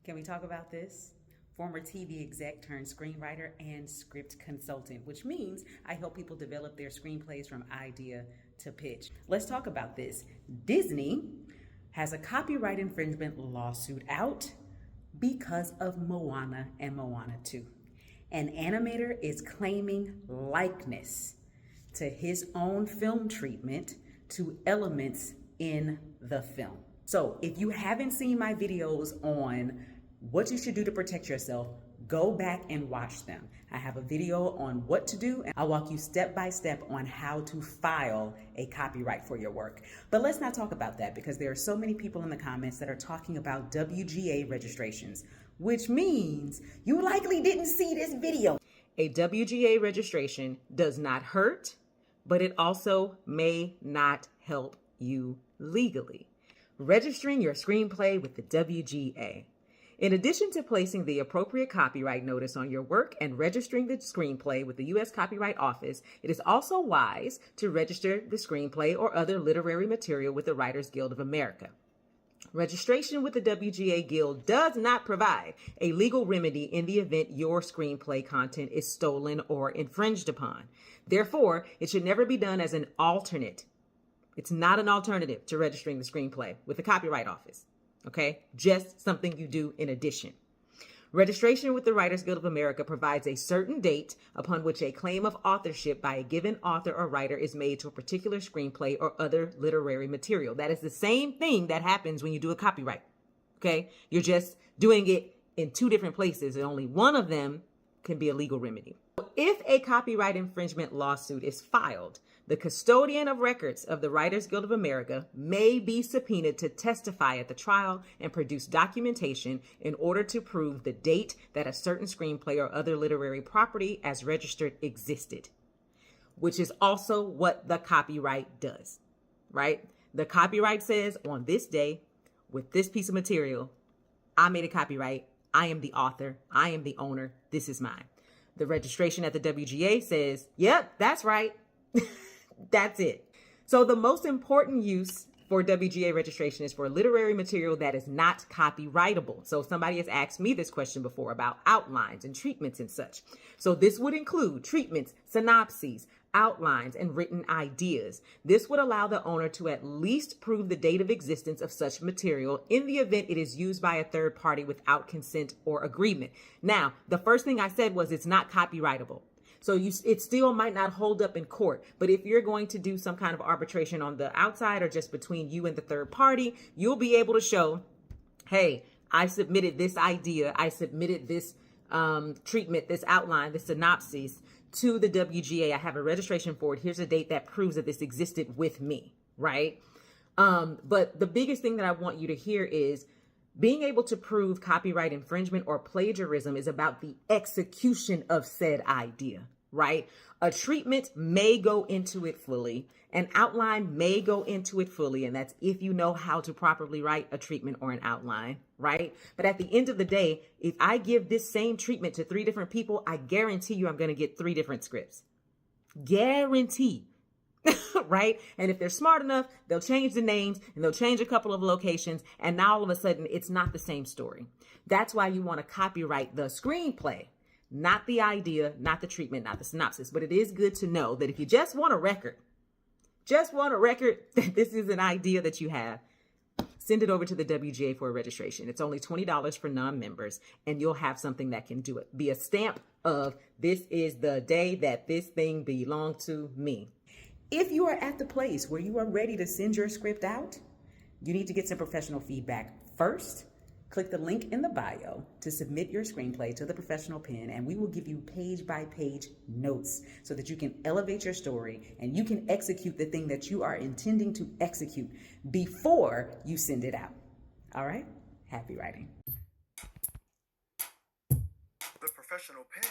Can we talk about this? Former TV exec turned screenwriter and script consultant, which means I help people develop their screenplays from idea to pitch. Let's talk about this. Disney has a copyright infringement lawsuit out because of Moana and Moana 2. An animator is claiming likeness to his own film treatment to elements in the film. So if you haven't seen my videos on what you should do to protect yourself, go back and watch them. I have a video on what to do, and I'll walk you step by step on how to file a copyright for your work. But let's not talk about that because there are so many people in the comments that are talking about WGA registrations, which means you likely didn't see this video. A WGA registration does not hurt, but it also may not help you legally. Registering your screenplay with the WGA. In addition to placing the appropriate copyright notice on your work and registering the screenplay with the U.S. Copyright Office, it is also wise to register the screenplay or other literary material with the Writers Guild of America. Registration with the WGA Guild does not provide a legal remedy in the event your screenplay content is stolen or infringed upon. Therefore, it should never be done as an alternate. It's not an alternative to registering the screenplay with the Copyright Office. Okay, just something you do in addition. Registration with the Writers Guild of America provides a certain date upon which a claim of authorship by a given author or writer is made to a particular screenplay or other literary material. That is the same thing that happens when you do a copyright. Okay, you're just doing it in two different places, and only one of them can be a legal remedy. If a copyright infringement lawsuit is filed, the custodian of records of the Writers Guild of America may be subpoenaed to testify at the trial and produce documentation in order to prove the date that a certain screenplay or other literary property as registered existed, which is also what the copyright does, right? The copyright says on this day, with this piece of material, I made a copyright. I am the author. I am the owner. This is mine. The registration at the WGA says, yep, that's right. That's it. So the most important use for WGA registration is for literary material that is not copyrightable. So somebody has asked me this question before about outlines and treatments and such. So this would include treatments, synopses, outlines, and written ideas. This would allow the owner to at least prove the date of existence of such material in the event it is used by a third party without consent or agreement. Now, the first thing I said was it's not copyrightable. So it still might not hold up in court. But if you're going to do some kind of arbitration on the outside or just between you and the third party, you'll be able to show, hey, I submitted this idea. I submitted this treatment, this outline, this synopsis to the WGA. I have a registration for it. Here's a date that proves that this existed with me, right? But the biggest thing that I want you to hear is being able to prove copyright infringement or plagiarism is about the execution of said idea, right? A treatment may go into it fully. An outline may go into it fully. And that's if you know how to properly write a treatment or an outline, right? But at the end of the day, if I give this same treatment to 3 different people, I guarantee you I'm going to get 3 different scripts. Guarantee. Right? And if they're smart enough, they'll change the names and they'll change a couple of locations. And now all of a sudden, it's not the same story. That's why you want to copyright the screenplay, not the idea, not the treatment, not the synopsis. But it is good to know that if you just want a record that this is an idea that you have, send it over to the WGA for a registration. It's only $20 for non-members, and you'll have something that can do it. Be a stamp of this is the day that this thing belonged to me. If you are at the place where you are ready to send your script out, you need to get some professional feedback first. Click the link in the bio to submit your screenplay to the professional pen, and we will give you page-by-page notes so that you can elevate your story and you can execute the thing that you are intending to execute before you send it out. All right? Happy writing. The professional pen.